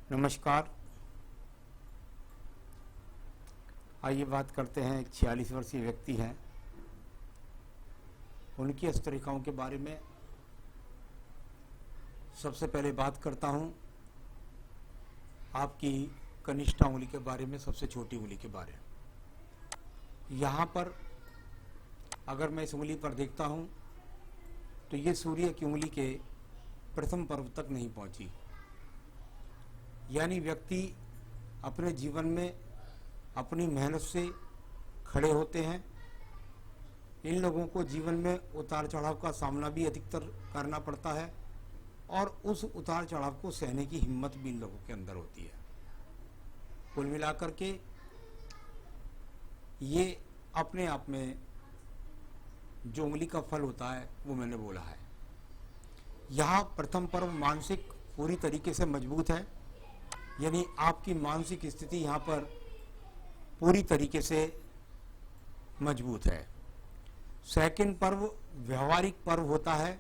नमस्कार। आइए बात करते हैं। एक 46 वर्षीय व्यक्ति हैं, उनकी हस्तरेखाओं के बारे में। सबसे पहले बात करता हूं आपकी कनिष्ठ उंगली के बारे में, सबसे छोटी उंगली के बारे में। यहाँ पर अगर मैं इस उंगली पर देखता हूं तो ये सूर्य की उंगली के प्रथम पर्व तक नहीं पहुंची। यानी व्यक्ति अपने जीवन में अपनी मेहनत से खड़े होते हैं। इन लोगों को जीवन में उतार चढ़ाव का सामना भी अधिकतर करना पड़ता है और उस उतार चढ़ाव को सहने की हिम्मत भी इन लोगों के अंदर होती है। कुल मिलाकर के ये अपने आप में जो उंगली का फल होता है वो मैंने बोला है। यहाँ प्रथम पर्व मानसिक पूरी तरीके से मजबूत है, यानी आपकी मानसिक स्थिति यहाँ पर पूरी तरीके से मजबूत है। सेकंड पर्व व्यवहारिक पर्व होता है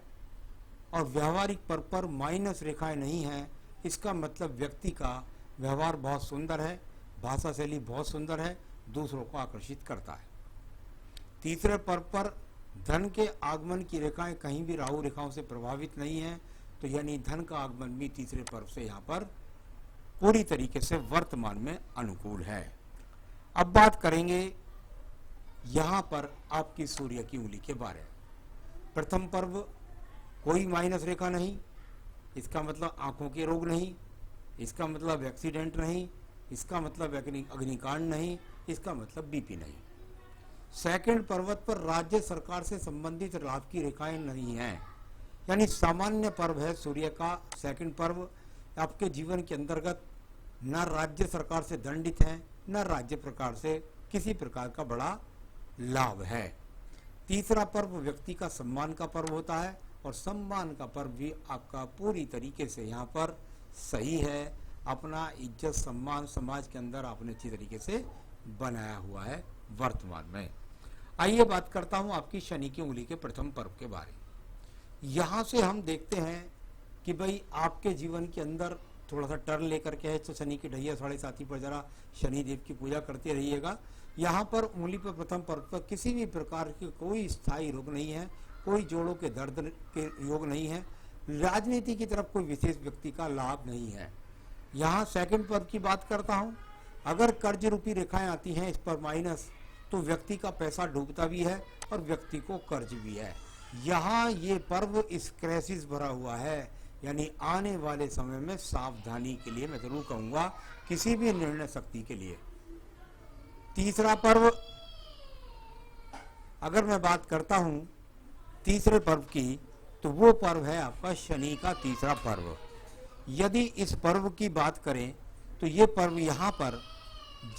और व्यवहारिक पर्व पर माइनस रेखाएं नहीं हैं। इसका मतलब व्यक्ति का व्यवहार बहुत सुंदर है, भाषा शैली बहुत सुंदर है, दूसरों को आकर्षित करता है। तीसरे पर्व पर धन के आगमन की रेखाएं कहीं भी राहु रेखाओं से प्रभावित नहीं है, तो यानी धन का आगमन भी तीसरे पर्व से यहाँ पर पूरी तरीके से वर्तमान में अनुकूल है। अब बात करेंगे यहाँ पर आपकी सूर्य की उंगली के बारे में। प्रथम पर्व कोई माइनस रेखा नहीं, इसका मतलब आंखों के रोग नहीं, इसका मतलब एक्सीडेंट नहीं, इसका मतलब अग्निकांड नहीं, इसका मतलब बीपी नहीं। सेकंड पर्वत पर राज्य सरकार से संबंधित लाभ की रेखाएं नहीं हैं, यानी सामान्य पर्व है सूर्य का। सेकंड पर्व आपके जीवन के अंतर्गत न राज्य सरकार से दंडित है, न राज्य प्रकार से किसी प्रकार का बड़ा लाभ है। तीसरा पर्व व्यक्ति का सम्मान का पर्व होता है और सम्मान का पर्व भी आपका पूरी तरीके से यहाँ पर सही है। अपना इज्जत सम्मान समाज के अंदर आपने अच्छी तरीके से बनाया हुआ है वर्तमान में। आइए बात करता हूँ आपकी शनि की उंगली के प्रथम पर्व के बारे में। यहाँ से हम देखते हैं कि भाई आपके जीवन के अंदर थोड़ा सा टर्न लेकर के है, तो शनि की ढैया 7.5 पर जरा शनि देव की पूजा करते रहिएगा। यहाँ पर उंगली पर प्रथम पर्व पर किसी भी प्रकार के कोई स्थायी रोग नहीं है, कोई जोड़ों के दर्द के योग नहीं है, राजनीति की तरफ कोई विशेष व्यक्ति का लाभ नहीं है। यहाँ सेकंड पर्व की बात करता हूँ। अगर कर्ज रूपी रेखाएं आती हैं इस पर माइनस, तो व्यक्ति का पैसा डूबता भी है और व्यक्ति को कर्ज भी है। यहाँ ये पर्व इस क्राइसिस भरा हुआ है, यानी आने वाले समय में सावधानी के लिए मैं जरूर कहूंगा, किसी भी निर्णय शक्ति के लिए। तीसरा पर्व अगर मैं बात करता हूं तीसरे पर्व की, तो वो पर्व है आपका शनि का तीसरा पर्व। यदि इस पर्व की बात करें तो ये पर्व यहाँ पर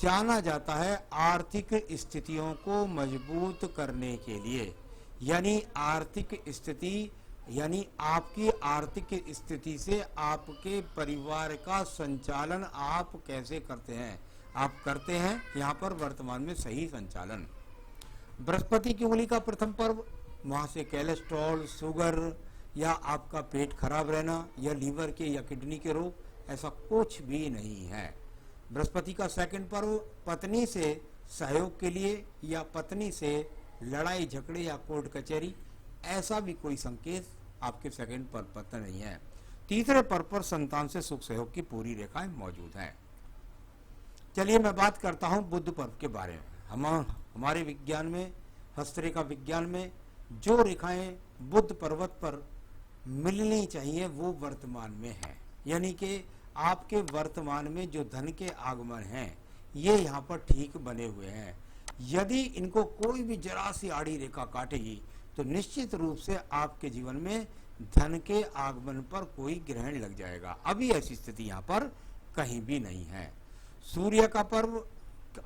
जाना जाता है आर्थिक स्थितियों को मजबूत करने के लिए। यानी आर्थिक स्थिति, यानी आपकी आर्थिक स्थिति से आपके परिवार का संचालन आप कैसे करते हैं, आप करते हैं यहाँ पर वर्तमान में सही संचालन। बृहस्पति की उंगली का प्रथम पर्व, वहाँ से कोलेस्ट्रॉल, शुगर या आपका पेट खराब रहना या लीवर के या किडनी के रोग, ऐसा कुछ भी नहीं है। बृहस्पति का सेकंड पर्व पत्नी से सहयोग के लिए या पत्नी से लड़ाई झगड़े या कोर्ट कचहरी, ऐसा भी कोई संकेत आपके सेकंड पर्व पर नहीं है। तीसरे पर्व पर संतान से सुख सहयोग की पूरी रेखाएं मौजूद हैं। चलिए मैं बात करता हूं बुध पर्व के बारे में। हमारे विज्ञान में, हस्तरेखा विज्ञान में जो रेखाएं बुध पर्वत पर मिलनी चाहिए वो वर्तमान में है। यानी कि आपके वर्तमान में जो धन के आगमन हैं ये यहाँ पर ठीक बने हुए हैं। यदि इनको कोई भी जरा सी आड़ी रेखा काटेगी तो निश्चित रूप से आपके जीवन में धन के आगमन पर कोई ग्रहण लग जाएगा। अभी ऐसी स्थिति यहाँ पर कहीं भी नहीं है। सूर्य का पर्व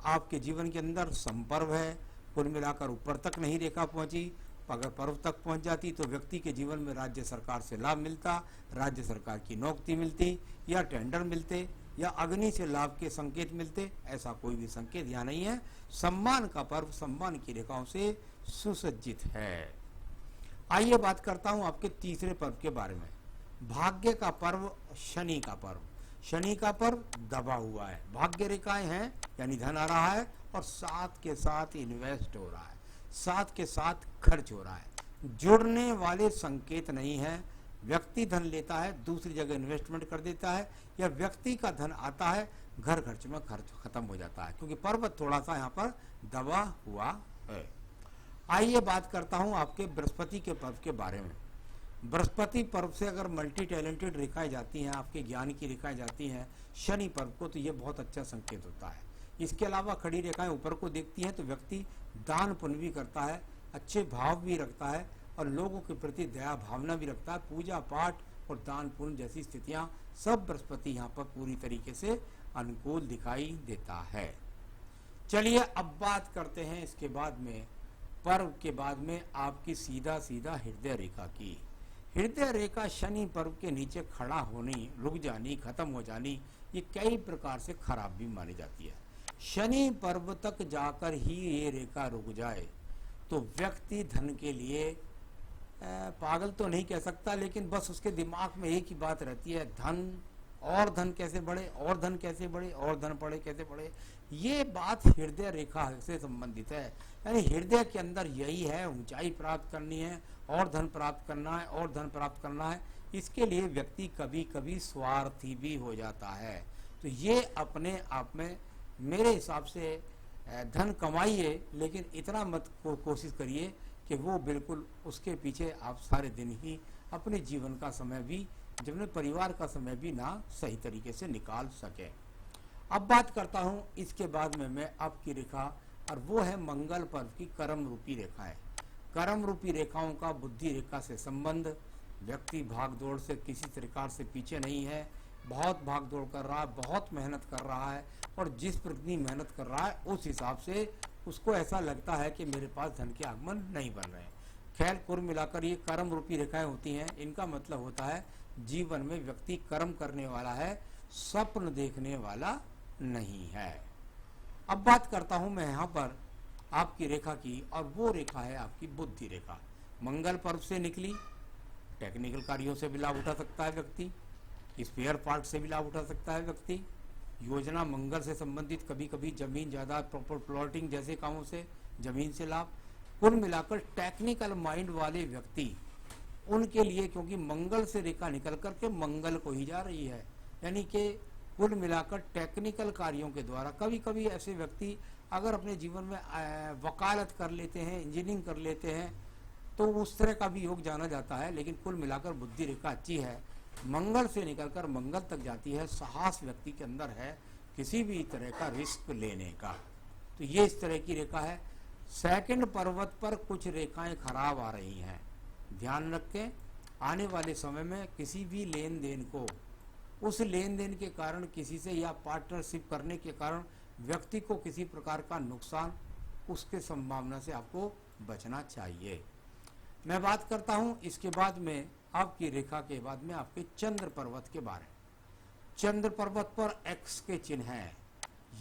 आपके जीवन के अंदर संपर्व है। कुल मिलाकर ऊपर तक नहीं रेखा पहुंची, अगर पर्व तक पहुंच जाती तो व्यक्ति के जीवन में राज्य सरकार से लाभ मिलता, राज्य सरकार की नौकरी मिलती या टेंडर मिलते या अग्नि से लाभ के संकेत मिलते। ऐसा कोई भी संकेत यहाँ नहीं है। सम्मान का पर्व सम्मान की रेखाओं से सुसज्जित है। आइए बात करता हूं आपके तीसरे पर्व के बारे में। भाग्य का पर्व शनि का पर्व। शनि का पर्व दबा हुआ है, भाग्य रेखाएं हैं यानी धन आ रहा है और साथ के साथ इन्वेस्ट हो रहा है, साथ के साथ खर्च हो रहा है, जुड़ने वाले संकेत नहीं है। व्यक्ति धन लेता है, दूसरी जगह इन्वेस्टमेंट कर देता है, या व्यक्ति का धन आता है, घर खर्च में खर्च खत्म हो जाता है, क्योंकि पर्व थोड़ा सा यहाँ पर दबा हुआ है। आइए बात करता हूँ आपके बृहस्पति के पर्व के बारे में। बृहस्पति पर्व से अगर मल्टी टैलेंटेड रेखाएं जाती हैं, आपके ज्ञान की रेखाएं जाती हैं शनि पर्व को, तो ये बहुत अच्छा संकेत होता है। इसके अलावा खड़ी रेखाएं ऊपर को देखती हैं तो व्यक्ति दान पुण्य भी करता है, अच्छे भाव भी रखता है और लोगों के प्रति दया भावना भी रखता है। पूजा पाठ और दान पुण्य जैसी स्थितियां सब बृहस्पति यहाँ पर पूरी तरीके से अनुकूल दिखाई देता है। चलिए अब बात करते हैं इसके बाद में, पर्व के बाद में आपकी सीधा सीधा हृदय रेखा की। हृदय रेखा शनि पर्व के नीचे खड़ा होनी, रुक जानी, खत्म हो जानी, ये कई प्रकार से खराब भी मानी जाती है। शनि पर्व तक जाकर ही ये रेखा रुक जाए तो व्यक्ति धन के लिए पागल तो नहीं कह सकता, लेकिन बस उसके दिमाग में एक ही बात रहती है, धन और धन कैसे बढ़े, और धन कैसे बढ़े, और धन पड़े कैसे बढ़े। ये बात हृदय रेखा से संबंधित है, यानी हृदय के अंदर यही है, ऊंचाई प्राप्त करनी है और धन प्राप्त करना है और धन प्राप्त करना है। इसके लिए व्यक्ति कभी कभी स्वार्थी भी हो जाता है। तो ये अपने आप में मेरे हिसाब से धन कमाइए, लेकिन इतना मत कोशिश करिए कि वो बिल्कुल उसके पीछे आप सारे दिन ही अपने जीवन का समय भी, जब अपने परिवार का समय भी ना सही तरीके से निकाल सके। अब बात करता हूँ इसके बाद में मैं आपकी रेखा, और वो है मंगल पर्व की कर्म रूपी रेखाएं। कर्म रूपी रेखाओं का बुद्धि रेखा से संबंध। व्यक्ति भाग दौड़ से किसी प्रकार से पीछे नहीं है, बहुत भाग दौड़ कर रहा है, बहुत मेहनत कर रहा है, और जिस प्रति मेहनत कर रहा है उस हिसाब से उसको ऐसा लगता है कि मेरे पास धन के आगमन नहीं बन रहे हैं। खैर कुल मिलाकर ये कर्म रूपी रेखाएं होती हैं, इनका मतलब होता है जीवन में व्यक्ति कर्म करने वाला है, स्वप्न देखने वाला नहीं है। अब बात करता हूं मैं यहाँ पर आपकी रेखा की, और वो रेखा है आपकी बुद्धि रेखा। मंगल पर्व से निकली, टेक्निकल कार्यों से भी लाभ उठा सकता है व्यक्ति, स्पेयर पार्ट से भी लाभ उठा सकता है व्यक्ति, योजना मंगल से संबंधित, कभी कभी जमीन जायदाद प्रॉपर प्लॉटिंग जैसे कामों से जमीन से लाभ। कुल मिलाकर टेक्निकल माइंड वाले व्यक्ति, उनके लिए, क्योंकि मंगल से रेखा निकल करके मंगल को ही जा रही है, यानी कि कुल मिलाकर टेक्निकल कार्यों के द्वारा कभी कभी ऐसे व्यक्ति अगर अपने जीवन में वकालत कर लेते हैं, इंजीनियरिंग कर लेते हैं, तो उस तरह का भी योग जाना जाता है। लेकिन कुल मिलाकर बुद्धि रेखा अच्छी है, मंगल से निकलकर मंगल तक जाती है, साहस व्यक्ति के अंदर है किसी भी तरह का रिस्क लेने का। तो ये इस तरह की रेखा है। सेकंड पर्वत पर कुछ रेखाएं खराब आ रही हैं, ध्यान रखें। आने वाले समय में किसी भी लेन देन को, उस लेन देन के कारण किसी से या पार्टनरशिप करने के कारण व्यक्ति को किसी प्रकार का नुकसान, उसके संभावना से आपको बचना चाहिए। मैं बात करता हूं इसके बाद में आपकी रेखा के बाद में आपके चंद्र पर्वत के बारे में। चंद्र पर्वत पर एक्स के चिन्ह है,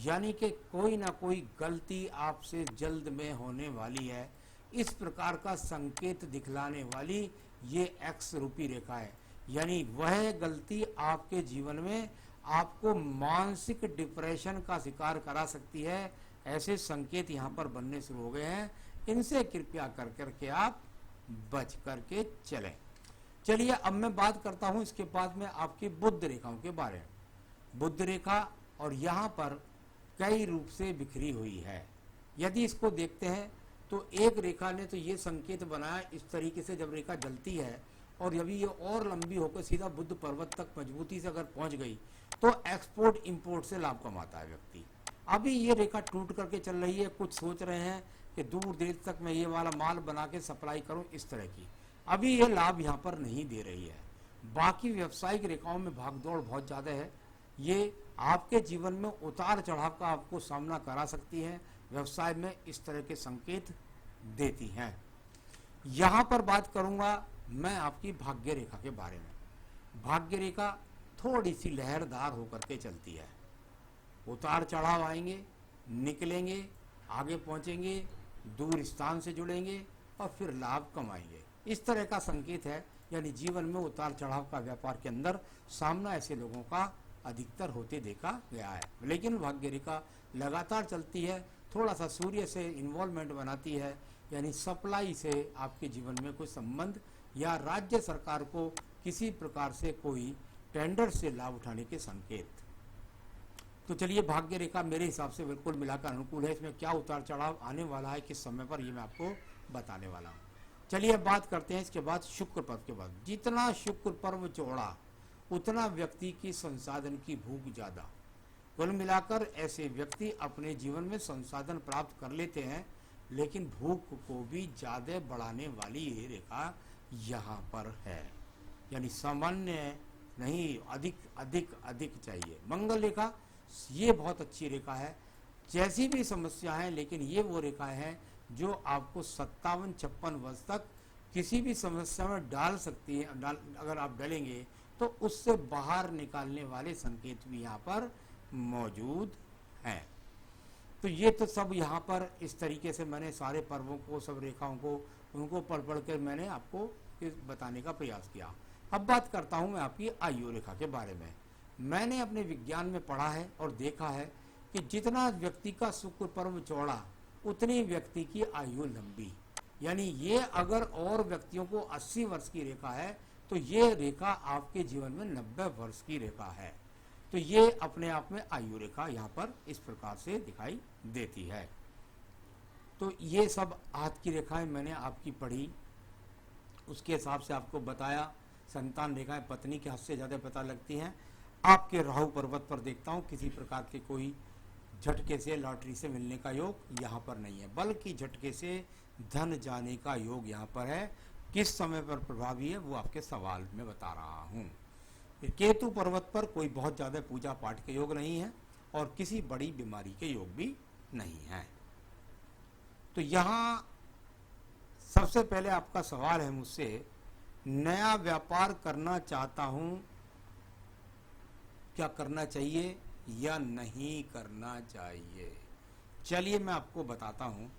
यानी कि कोई ना कोई गलती आपसे जल्द में होने वाली है, इस प्रकार का संकेत दिखलाने वाली ये एक्स रूपी रेखा है। यानी वह गलती आपके जीवन में आपको मानसिक डिप्रेशन का शिकार करा सकती है। ऐसे संकेत यहाँ पर बनने शुरू हो गए हैं, इनसे कृपया कर करके आप बच करके चलें। चलिए अब मैं बात करता हूँ इसके बाद में आपकी बुध रेखाओं के बारे में। बुध रेखा और यहाँ पर कई रूप से बिखरी हुई है। यदि इसको देखते हैं तो एक रेखा ने तो ये संकेत बनाया इस तरीके से, जब रेखा जलती है और यदि ये और लंबी होकर सीधा बुध पर्वत तक मजबूती से अगर पहुंच गई तो एक्सपोर्ट इंपोर्ट से लाभ कमाता है व्यक्ति। अभी ये रेखा टूट करके चल रही है, कुछ सोच रहे हैं कि दूर देर तक मैं ये वाला माल बना के सप्लाई करूं, इस तरह की अभी ये लाभ यहाँ पर नहीं दे रही है। बाकी व्यावसायिक रेखाओं में भागदौड़ बहुत ज़्यादा है, ये आपके जीवन में उतार चढ़ाव का आपको सामना करा सकती है, व्यवसाय में इस तरह के संकेत देती हैं। यहाँ पर बात करूँगा मैं आपकी भाग्य रेखा के बारे में। भाग्य रेखा थोड़ी सी लहरदार होकर के चलती है, उतार चढ़ाव आएंगे, निकलेंगे, आगे पहुँचेंगे, दूर स्थान से जुड़ेंगे और फिर लाभ कमाएंगे, इस तरह का संकेत है। यानी जीवन में उतार चढ़ाव का व्यापार के अंदर सामना ऐसे लोगों का अधिकतर होते देखा गया है। लेकिन भाग्य रेखा लगातार चलती है, थोड़ा सा सूर्य से इन्वॉल्वमेंट बनाती है, यानी सप्लाई से आपके जीवन में कोई संबंध या राज्य सरकार को किसी प्रकार से कोई टेंडर से लाभ उठाने के संकेत। तो चलिए, भाग्य रेखा मेरे हिसाब से बिल्कुल मिलाकर अनुकूल है। इसमें क्या उतार चढ़ाव आने वाला है किस समय पर, ये मैं आपको बताने वाला हूँ। चलिए अब बात करते हैं इसके बाद शुक्र पर्व के बाद। जितना शुक्र पर्व चौड़ा उतना व्यक्ति की संसाधन की भूख ज्यादा। कुल मिलाकर ऐसे व्यक्ति अपने जीवन में संसाधन प्राप्त कर लेते हैं, लेकिन भूख को भी ज्यादा बढ़ाने वाली ये रेखा यहाँ पर है, यानी सामान्य नहीं, अधिक अधिक अधिक चाहिए। मंगल रेखा ये बहुत अच्छी रेखा है, जैसी भी समस्या है, लेकिन ये वो रेखा है जो आपको 57-56 वर्ष तक किसी भी समस्या में डाल सकती है। अगर आप डलेंगे तो उससे बाहर निकालने वाले संकेत भी यहाँ पर मौजूद हैं। तो ये तो सब यहाँ पर इस तरीके से मैंने सारे पर्वों को, सब रेखाओं को, उनको पढ़ पढ़ कर मैंने आपको बताने का प्रयास किया। अब बात करता हूँ मैं आपकी आयु रेखा के बारे में। मैंने अपने विज्ञान में पढ़ा है और देखा है कि जितना व्यक्ति का शुक्र पर्व चौड़ा उतनी व्यक्ति की आयु लंबी। यानी ये अगर और व्यक्तियों को 80 वर्ष की रेखा है तो ये रेखा आपके जीवन में 90 वर्ष की रेखा है। तो ये अपने आप में आयु रेखा यहाँ पर इस प्रकार से दिखाई देती है। तो ये सब हाथ की रेखाएं मैंने आपकी पढ़ी, उसके हिसाब से आपको बताया। संतान रेखाएं पत्नी के हाथ से ज़्यादा पता लगती हैं। आपके राहु पर्वत पर देखता हूँ किसी प्रकार के कोई झटके से, लॉटरी से मिलने का योग यहाँ पर नहीं है, बल्कि झटके से धन जाने का योग यहाँ पर है। किस समय पर प्रभावी है वो आपके सवाल में बता रहा हूँ। केतु पर्वत पर कोई बहुत ज़्यादा पूजा पाठ के योग नहीं है और किसी बड़ी बीमारी के योग भी नहीं है। तो यहाँ सबसे पहले आपका सवाल है मुझसे, नया व्यापार करना चाहता हूँ, क्या करना चाहिए या नहीं करना चाहिए? चलिए मैं आपको बताता हूँ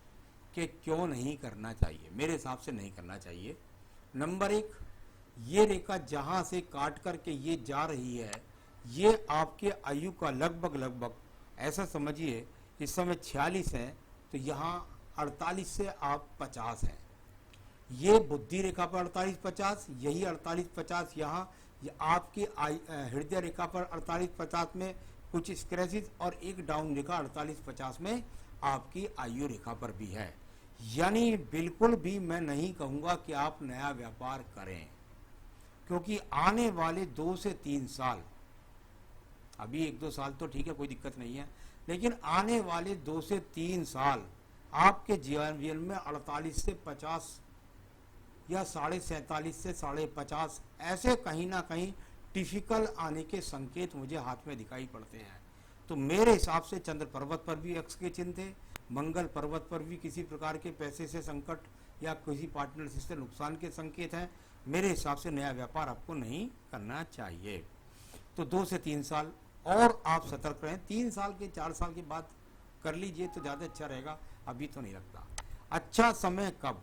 कि क्यों नहीं करना चाहिए। मेरे हिसाब से नहीं करना चाहिए। नंबर 1, ये रेखा जहाँ से काट करके ये जा रही है, ये आपके आयु का लगभग ऐसा समझिए, इस समय 46 है तो यहाँ 48 से आप 50 हैं। ये बुद्धि रेखा पर 48-50, यही 48-50 यहाँ आपकी हृदय रेखा पर 48-50 में कुछ स्क्रैचेस और एक डाउन रेखा 48-50 में आपकी आयु रेखा पर भी है। यानी बिल्कुल भी मैं नहीं कहूँगा कि आप नया व्यापार करें, क्योंकि आने वाले 2 से 3 साल, अभी 1-2 साल तो ठीक है, कोई दिक्कत नहीं है, लेकिन आने वाले 2 से 3 साल आपके जीवन में 48 से 50 या 47.5 से 50.5 ऐसे कहीं ना कहीं टिपिकल आने के संकेत मुझे हाथ में दिखाई पड़ते हैं। तो मेरे हिसाब से चंद्र पर्वत पर भी एक्स के चिन्ह थे, मंगल पर्वत पर भी किसी प्रकार के पैसे से संकट या किसी पार्टनरशिप से नुकसान के संकेत हैं। मेरे हिसाब से नया व्यापार आपको नहीं करना चाहिए। तो 2 से 3 साल और आप सतर्क रहें। 3 साल के 4 साल के बाद कर लीजिए तो ज़्यादा अच्छा रहेगा, अभी तो नहीं लगता। अच्छा समय कब?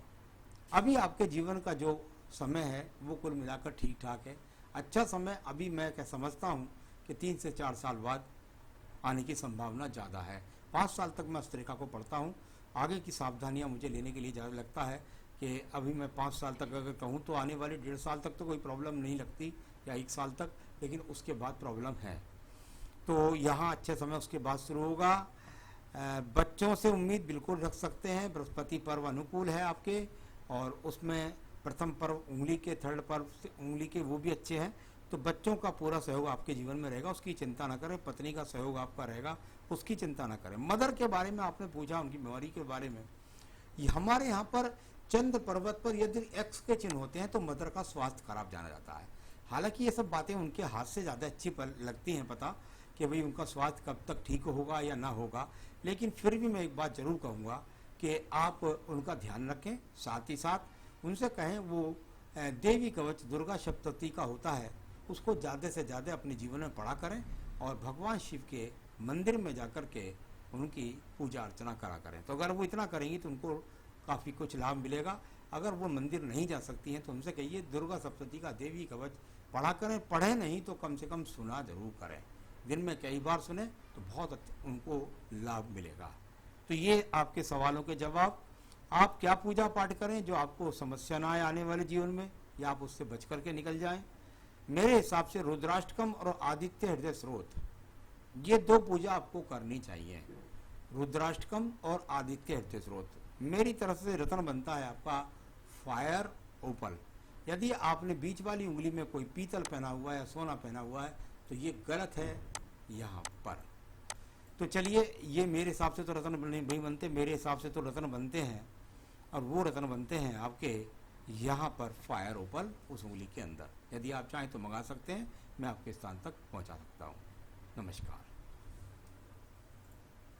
अभी आपके जीवन का जो समय है वो कुल मिलाकर ठीक ठाक है। अच्छा समय अभी मैं क्या समझता हूँ कि 3 से 4 साल बाद आने की संभावना ज़्यादा है। 5 साल तक मैं इस रेखा को पढ़ता हूँ। आगे की सावधानियाँ मुझे लेने के लिए ज़्यादा लगता है कि अभी मैं 5 साल तक अगर कहूँ तो आने वाले 1.5 साल तक तो कोई प्रॉब्लम नहीं लगती, या 1 साल तक, लेकिन उसके बाद प्रॉब्लम है। तो यहाँ अच्छे समय उसके बाद शुरू होगा। बच्चों से उम्मीद बिल्कुल रख सकते हैं। बृहस्पति पर्व अनुकूल है आपके, और उसमें प्रथम पर्व उंगली के, थर्ड पर्व से उंगली के, वो भी अच्छे हैं। तो बच्चों का पूरा सहयोग आपके जीवन में रहेगा, उसकी चिंता ना करें। पत्नी का सहयोग आपका रहेगा, उसकी चिंता ना करें। मदर के बारे में आपने पूछा, उनकी बीमारी के बारे में, हमारे यहाँ पर चंद्र पर्वत पर यदि एक्स के चिन्ह होते हैं तो मदर का स्वास्थ्य खराब जाना जाता है। हालांकि ये सब बातें उनके हाथ से ज़्यादा अच्छी लगती हैं पता कि भाई उनका स्वास्थ्य कब तक ठीक होगा या ना होगा, लेकिन फिर भी मैं एक बात जरूर कहूँगा कि आप उनका ध्यान रखें। साथ ही साथ उनसे कहें वो देवी कवच दुर्गा सप्तशती का होता है, उसको ज़्यादा से ज़्यादा अपने जीवन में पढ़ा करें, और भगवान शिव के मंदिर में जाकर के उनकी पूजा अर्चना करा करें। तो अगर वो इतना करेंगी तो उनको काफ़ी कुछ लाभ मिलेगा। अगर वो मंदिर नहीं जा सकती हैं तो उनसे कहिए दुर्गा सप्तशती का देवी कवच पढ़ा करें। पढ़े नहीं तो कम से कम सुना जरूर करें। दिन में कई बार सुने तो बहुत उनको लाभ मिलेगा। तो ये आपके सवालों के जवाब। आप क्या पूजा पाठ करें जो आपको समस्या ना आए आने वाले जीवन में, या आप उससे बच करके निकल जाएं। मेरे हिसाब से रुद्राष्टकम और आदित्य हृदय स्रोत, ये दो पूजा आपको करनी चाहिए। रुद्राष्टकम और आदित्य हृदय स्रोत। मेरी तरफ से रत्न बनता है आपका फायर ओपल। यदि आपने बीच वाली उंगली में कोई पीतल पहना हुआ है या सोना पहना हुआ है तो ये गलत है यहाँ पर। तो चलिए, ये मेरे हिसाब से तो रत्न नहीं बनते, मेरे हिसाब से तो रत्न बनते हैं, और वो रत्न बनते हैं आपके यहाँ पर फायर ओपल, उस उंगली के अंदर। यदि आप चाहें तो मंगा सकते हैं, मैं आपके स्थान तक पहुँचा सकता हूँ। नमस्कार।